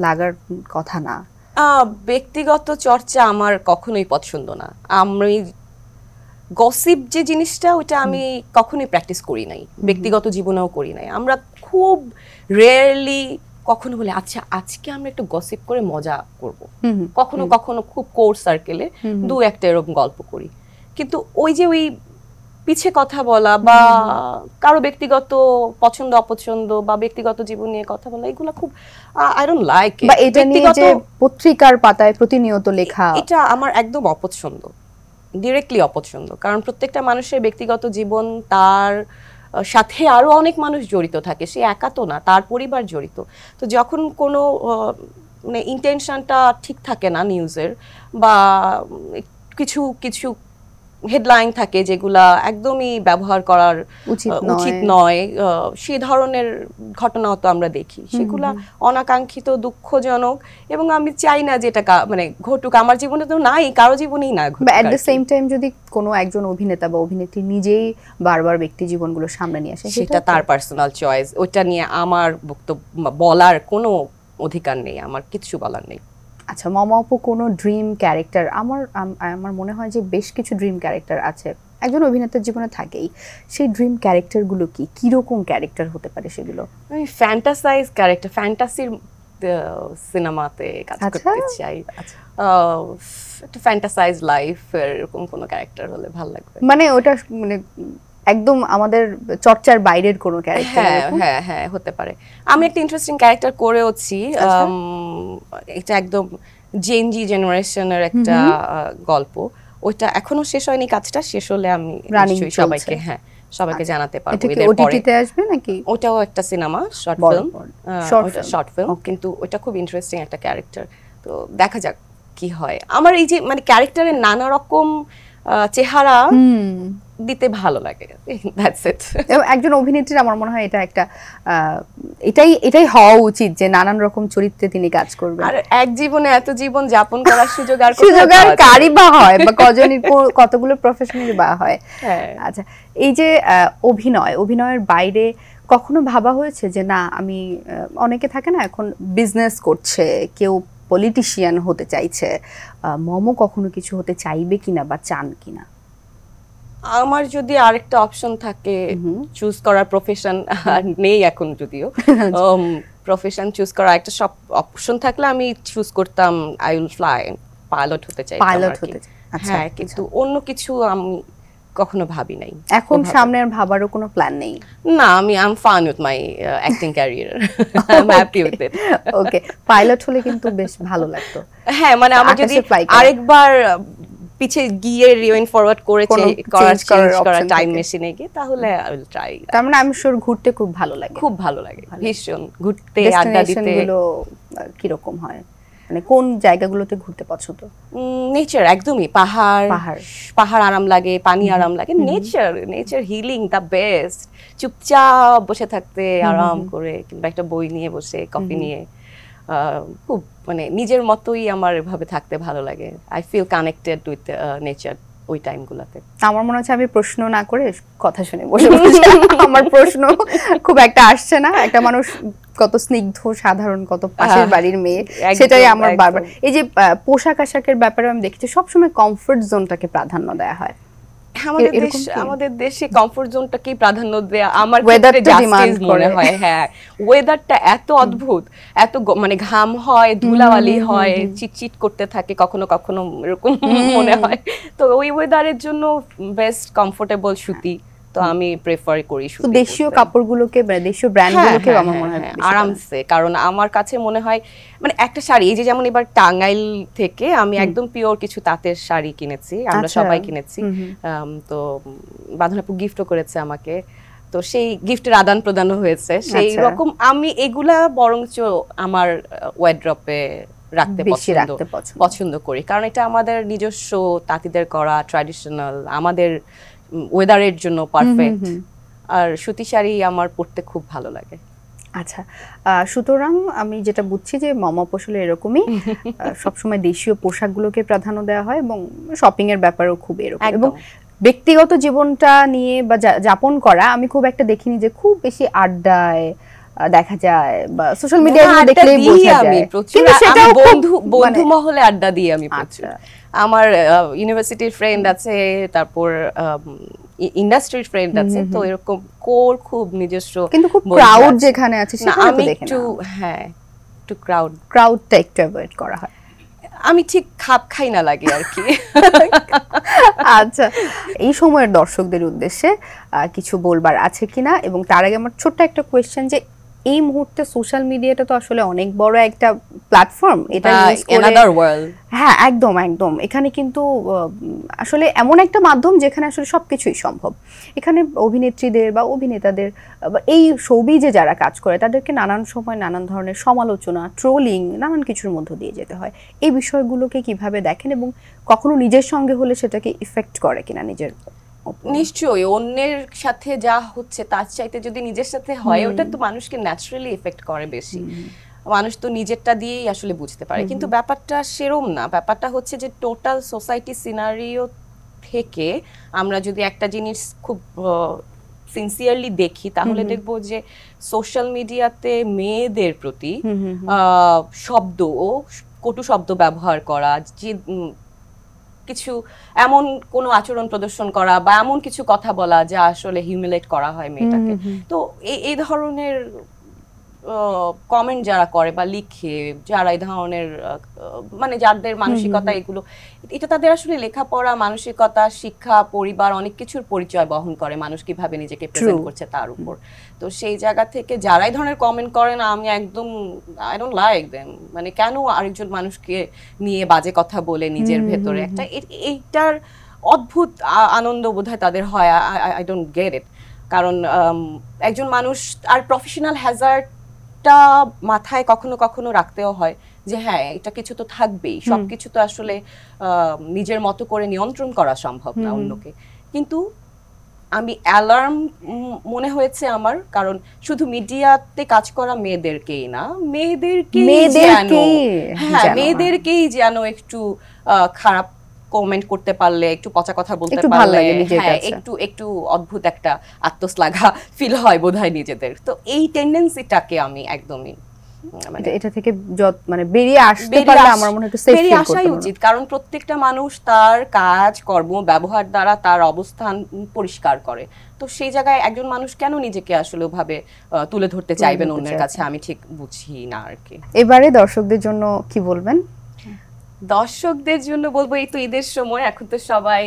B: লাগার কথা না।
A: ব্যক্তিগত চর্চা আমার কখনোই পছন্দ না। আমি গসিপ যে জিনিসটা ওটা আমি কখনোই প্র্যাকটিস করি নাই, ব্যক্তিগত জীবনেও করি নাই। আমরা খুব রেয়ারলি কখনো বলে আচ্ছা আজকে আমরা একটু গসিপ করে মজা করব, কখনো কখনো খুব কোর সার্কেলে দু একটা এরকম গল্প করি। কিন্তু ওই যে ওই পিছে কথা বলা বা কারো ব্যক্তিগত পছন্দ অপছন্দ বা ব্যক্তিগত জীবন নিয়ে কথা বলা, এগুলো খুব আই ডোন্ট লাইক।
B: বা এটা নিয়ে যে পত্রিকার পাতায় প্রতিনিয়ত লেখা,
A: এটা আমার একদম অপছন্দ, ডিরেক্টলি অপছন্দ। কারণ প্রত্যেকটা মানুষের ব্যক্তিগত জীবন, তার সাথে আরো অনেক মানুষ জড়িত থাকে, সে একা তো না, তার পরিবার জড়িত। তো যখন কোনো মানে ইন্টেনশনটা ঠিক থাকে না নিউজের, বা কিছু কিছু হেডলাইন থাকে যেগুলা একদমই ব্যবহার করার উচিত নয়, সেই ধরনের ঘটনাও তো আমরা দেখি, সেগুলা অনাকাঙ্ক্ষিত, দুঃখজনক, এবং আমি চাই না যে এটা মানে ঘটুক। আমার জীবনে তো নাই, কারো জীবনেই না ঘটুক।
B: এট দ্য সেম টাইম যদি কোনো একজন অভিনেতা বা অভিনেত্রী নিজেই বারবার ব্যক্তি জীবনগুলো সামনে নিয়ে আসে,
A: সেটা তার পার্সোনাল চয়েস, ওইটা নিয়ে আমার বক্তব্য বলার কোনো অধিকার নেই, আমার কিছু বলার নেই।
B: আচ্ছা, মম আপু কোনো ড্রিম ক্যারেক্টার? আমার মনে হয় যে বেশ কিছু ড্রিম ক্যারেক্টার আছে, একজন অভিনেতার জীবনে থাকেই। সেই ড্রিম ক্যারেক্টারগুলো কি, কিরকম ক্যারেক্টার হতে পারে সেগুলো?
A: আমি ফ্যান্টাসাইজ ক্যারেক্টার, ফ্যান্টাসির সিনেমাতে কাজ করতে চাই। একটা ফ্যান্টাসাইজ লাইফ এরকম কোনো ক্যারেক্টার হলে ভালো লাগবে।
B: মানে ওটা মানে একদম আমাদের চর্চার বাইরের কোনো ক্যারেক্টার?
A: হ্যাঁ হ্যাঁ হতে পারে। আমি একটা ইন্টারেস্টিং ক্যারেক্টার করেওছি, এটা একদম জেনজি জেনারেশনের একটা গল্প। ওইটা এখনো শেষ হয়নি, কাজটা শেষ হলে আমি নিশ্চয়ই সবাইকে জানাতে পারবো।
B: এটা কি ওটিটিতে আসবে নাকি?
A: ওটাও একটা সিনেমা, শর্ট ফিল্ম, কিন্তু ওটা খুব ইন্টারেস্টিং একটা ক্যারেক্টার। তো দেখা যাক কি হয়। আমার এই যে মানে ক্যারেক্টারের নানা রকম চেহারা দিতে ভালো লাগে, দ্যাটস ইট।
B: একজন অভিনেত্রীর আমার মনে হয় এটা একটা এটাই হওয়া উচিত যে নানান রকম চরিত্রে তিনি কাজ করবেন।
A: আর এক জীবনে এত জীবন যাপন করার সুযোগ আর
B: কারই বা হয়, বা কজনই কতগুলো প্রফেশনাল বা হয়। আচ্ছা, এই যে অভিনয়ের বাইরে কখনো ভাবা হয়েছে যে না, আমি অনেকে থাকে না এখন বিজনেস করছে, কেউ পলিটিশিয়ান হতে চাইছে, মমও কখনো কিছু হতে চাইবে কিনা বা চান কিনা?
A: আমার যদি আরেকটা অপশন থাকে চুজ করার, প্রফেশন নেই এখন যদিও, প্রফেশন চুজ করার একটা সব অপশন থাকলে আমি চুজ করতাম আই উইল ফ্লাই, পাইলট হতে চাই। হ্যাঁ, কিন্তু অন্য কিছু আমি কখনো ভাবি নাই।
B: এখন সামনে আর ভাবারও কোনো প্ল্যান নেই?
A: না, আমি I am fun with my acting career, I am happy with it.
B: Okay, pilot হলে কিন্তু বেশ ভালো লাগতো।
A: হ্যাঁ, মানে আমি যদি আরেকবার পিছে গিয়ে রিওয়াইন্ড ফরওয়ার্ড করার টাইম মেশিনে গিয়ে, তাহলে আই উইল ট্রাই।
B: তার মানে আমি শিওর ঘুরতে খুব ভালো লাগে।
A: খুব ভালো লাগে, ভীষণ ঘুরতে, আড্ডা দিতে।
B: কি রকম হয়, মানে কোন জায়গাগুলোতে ঘুরতে পছন্দ?
A: নেচার, একদমই পাহাড় আরাম লাগে, পানি আরাম লাগে, নেচার হিলিং দ্য বেস্ট। চুপচাপ বসে থাকতে আরাম করে, কিংবা একটা বই নিয়ে বসে, কফি নিয়ে, খুব মানে নিজের মতোই আমার এভাবে থাকতে ভালো লাগে। I feel connected with nature ওই টাইমগুলোতে।
B: আমার মনে হচ্ছে আমি প্রশ্ন না করে কথা শুনে বসে আমার প্রশ্ন খুব একটা আসছে না। একটা মানুষ কত স্নিগ্ধ, সাধারণ, কত পাশের বাড়ির মেয়ে, সেটাই আমার বারবার। এই যে পোশাক আশাকের ব্যাপারে আমি দেখছি সবসময় কমফোর্ট জোনটাকে প্রাধান্য দেওয়া হয়।
A: আমাদের দেশে কমফোর্ট জোনটাকেই প্রাধান্য দেয়া আমার ক্ষেত্রে জাস্টিস মনে হয়। হ্যাঁ, ওয়েদারটা এত অদ্ভুত, এত মানে ঘাম হয়, ধুলাবালি হয়, চিটচিট করতে থাকে, কখনো কখনো এরকম মনে হয়। তো ওই ওয়েদারের জন্য বেস্ট কমফোর্টেবল সুতি, তো আমি প্রেফার করি সুতি।
B: তো দেশীয় কাপড়গুলোকে, দেশীয় ব্র্যান্ডগুলোকে আমার মনে হয়
A: আরামসে, কারণ আমার কাছে মনে হয় মানে একটা শাড়ি, এই যে যেমন এবার টাঙ্গাইল থেকে আমি একদম পিওর কিছু তাঁতের শাড়ি কিনেছি, আমরা সবাই কিনেছি। তো বাঁধন আপু গিফটও করেছে আমাকে, তো সেই গিফটের আদান প্রদানও হয়েছে। সেই রকম আমি এগুলা বরঞ্চ আমার ওয়ার্ড্রপে রাখতে পছন্দ করি, কারণ এটা আমাদের নিজস্ব তাঁতিদের করা, ট্র্যাডিশনাল, আমাদের ওয়েদারের জন্য পারফেক্ট। আর সুতি শাড়ি আমার পরতে খুব ভালো লাগে।
B: আচ্ছা, সুতরাং আমি যেটা বুঝছি যে মম আপু আসলে এরকমই, সবসময় দেশীয় পোশাকগুলোকে প্রাধান্য দেওয়া হয়, এবং শপিং এর ব্যাপারেও খুব এরকম। এবং ব্যক্তিগত জীবনটা নিয়ে বা যাপন করা আমি খুব একটা দেখিনি যে খুব বেশি আড্ডায় দেখা যায় বা সোশ্যাল মিডিয়ায় দেখলেই বোঝা যায়,
A: কিন্তু সেটাও বন্ধু মহলে আড্ডা দিই আমি প্রচুর। আমার ইউনিভার্সিটির ফ্রেন্ড আছে, তারপর ইন্ডাস্ট্রির ফ্রেন্ড আছে, তো এরকম কোর খুব নিজস্ব,
B: কিন্তু খুব ক্রাউড যেখানে আছে সেখানে
A: আমি একটু একটু
B: ক্রাউডটা একটু অ্যাভয়েড করা হয়।
A: আমি ঠিক খাপ খাই না লাগে আর কি।
B: আচ্ছা, এই সময়ের দর্শকদের উদ্দেশ্যে কিছু বলবার আছে কিনা, এবং তার আগে আমার ছোট্ট একটা কোয়েশ্চেন, যে এই মুহূর্তে সোশ্যাল মিডিয়াটা তো আসলে অনেক বড় একটা প্ল্যাটফর্ম, এটা ইউজ করে
A: another world।
B: হ্যাঁ, একদম একদম। এখানে কিন্তু আসলে এমন একটা মাধ্যম যেখানে আসলে সবকিছুই সম্ভব। এখানে অভিনেত্রীদের বা অভিনেতাদের বা এই শোবিজে যারা কাজ করে তাদেরকে নানান সময় নানান ধরনের সমালোচনা, ট্রোলিং, নানান কিছুর মধ্য দিয়ে যেতে হয়। এই বিষয়গুলোকে কিভাবে দেখেন, এবং কখনো নিজের সঙ্গে হলে সেটাকে ইফেক্ট করে কিনা নিজের?
A: নিশ্চয়ই, অন্যের সাথে যা হচ্ছে তার চাইতে যদি নিজের সাথে হয়, ওটা তো মানুষকে ন্যাচারালি এফেক্ট করে বেশি। মানুষ তো নিজেরটা দিয়েই আসলে বুঝতে পারে, কিন্তু ব্যাপারটা সেরম না। ব্যাপারটা হচ্ছে যে টোটাল সোসাইটি সিনারিও থেকে আমরা যদি একটা জিনিস খুব সিনসিয়ারলি দেখি, তাহলে দেখবো যে সোশ্যাল মিডিয়াতে মেয়েদের প্রতি শব্দ ও কটু শব্দ ব্যবহার করা, যে কিছু এমন কোনো আচরণ প্রদর্শন করা বা এমন কিছু কথা বলা যা আসলে হিউমিলেট করা হয় মেয়েটাকে, তো এই ধরনের কমেন্ট যারা করে বা লিখে, যারা এই ধরনের মানে যাদের মানসিকতা এগুলো, এটা তাদের আসলে লেখাপড়া, মানসিকতা, শিক্ষা, পরিবার, অনেক কিছুর পরিচয় বহন করে, মানুষ কিভাবে নিজেকে প্রেজেন্ট করছে তার উপর। তো সেই জায়গা থেকে যারা এই ধরনের কমেন্ট করে না, আমি একদম আই ডোন্ট লাইক দেম। মানে কেন আরেকজন মানুষকে নিয়ে বাজে কথা বলে নিজের ভেতরে একটা এইটার অদ্ভুত আনন্দ বোধহয় তাদের হয়। আই ডোন্ট গেট ইট। কারণ একজন মানুষ আর প্রফেশনাল হ্যাজার্ড মাথায় কখনো কখনো রাখতেও হয় যে হ্যাঁ, এটা কিছু তো থাকবেই, সবকিছু তো আসলে নিজের মতো করে নিয়ন্ত্রণ করা সম্ভব না অন্যকে। কিন্তু আমি অ্যালার্ম মনে হয়েছে আমার, কারণ শুধু মিডিয়াতে কাজ করা মেয়েদেরকেই না, মেয়েদেরকেই যেন একটু খারাপ কমেন্ট করতে পারলে, একটু পচা কথা বলতে পারলে, হ্যাঁ, একটু অদ্ভুত একটা আত্মশ্লাঘা ফিল হয় বোধহয় নিজেদের। তো এই টেন্ডেন্সিটাকে আমি একদমই
B: এটা থেকে মানে বেরিয়ে আসতে পারলে আমার মনে হয় একটু সেফ ফিল করতে
A: আসাই উচিত। কারণ প্রত্যেকটা মানুষ তার কাজ কর্ম ব্যবহার দ্বারা তার অবস্থান পরিষ্কার করে। তো সেই জায়গায় একজন মানুষ কেন নিজেকে আসলে ওভাবে তুলে ধরতে চাইবেন অন্যের কাছে, আমি ঠিক বুঝি না আর কি।
B: এবারে দর্শকদের জন্য কি বলবেন?
A: দর্শকদের জন্য বলবো, এই তো ঈদের সময়, এখন তো সবাই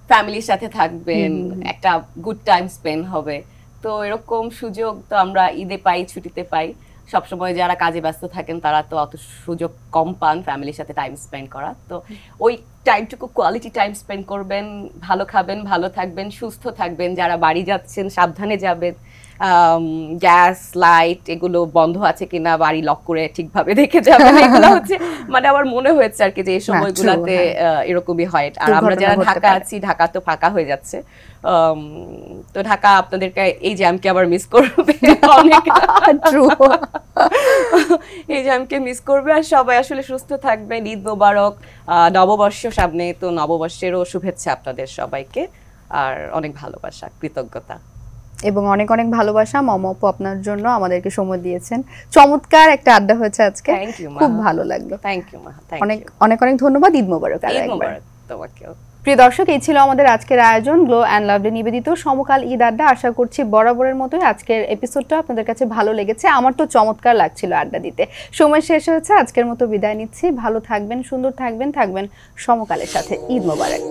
A: ফ্যামিলির সাথে থাকবেন, একটা গুড টাইম স্পেন্ড হবে। তো এরকম সুযোগ তো আমরা ঈদে পাই, ছুটিতে পাই। সবসময় যারা কাজে ব্যস্ত থাকেন তারা তো অত সুযোগ কম পান ফ্যামিলির সাথে টাইম স্পেন্ড করা। তো ওই টাইমটুকু কোয়ালিটি টাইম স্পেন্ড করবেন, ভালো খাবেন, ভালো থাকবেন, সুস্থ থাকবেন। যারা বাড়ি যাচ্ছেন সাবধানে যাবেন, গ্যাস লাইট এগুলো বন্ধ আছে কিনা বাড়ি লক করে ঠিকভাবে দেখে যাবেন। এগুলো হচ্ছে মানে আমার মনে হয়েছে আর কি যে এই সময়গুলোতে এরকমই হয়। আর আমরা যারা ঢাকা আছি, ঢাকা তো ফাঁকা হয়ে যাচ্ছে। তো ঢাকা আপনাদেরকে এই জ্যামকে আবার মিস করবে অনেক, এই জ্যামকে মিস করবে। আর সবাই আসলে সুস্থ থাকবেন। ঈদ মোবারক, নববর্ষ সামনে, তো নববর্ষেরও শুভেচ্ছা আপনাদের সবাইকে, আর অনেক ভালোবাসা, কৃতজ্ঞতা
B: এবং অনেক অনেক ভালোবাসা। মম আপু আপনার জন্য আমাদেরকে সময় দিয়েছেন, চমৎকার একটা আড্ডা হয়েছে আজকে, খুব ভালো লাগলো।
A: থ্যাংক ইউ মা,
B: অনেক অনেক অনেক ধন্যবাদ। ঈদ মোবারক।
A: ঈদ মোবারক তোমাকেও।
B: প্রিয় দর্শক, এই ছিল আমাদের আজকের আয়োজন, গ্লো অ্যান্ড লাভলি নিবেদিত সমকাল ঈদ আড্ডা। আশা করছি বরাবরের মতোই আজকের এপিসোডটা আপনাদের কাছে ভালো লেগেছে। আমার তো চমৎকার লাগছিল আড্ডা দিতে। সময় শেষ হয়েছে, আজকের মতো বিদায় নিচ্ছি। ভালো থাকবেন, সুন্দর থাকবেন, থাকবেন সমকালের সাথে। ঈদ মোবারক।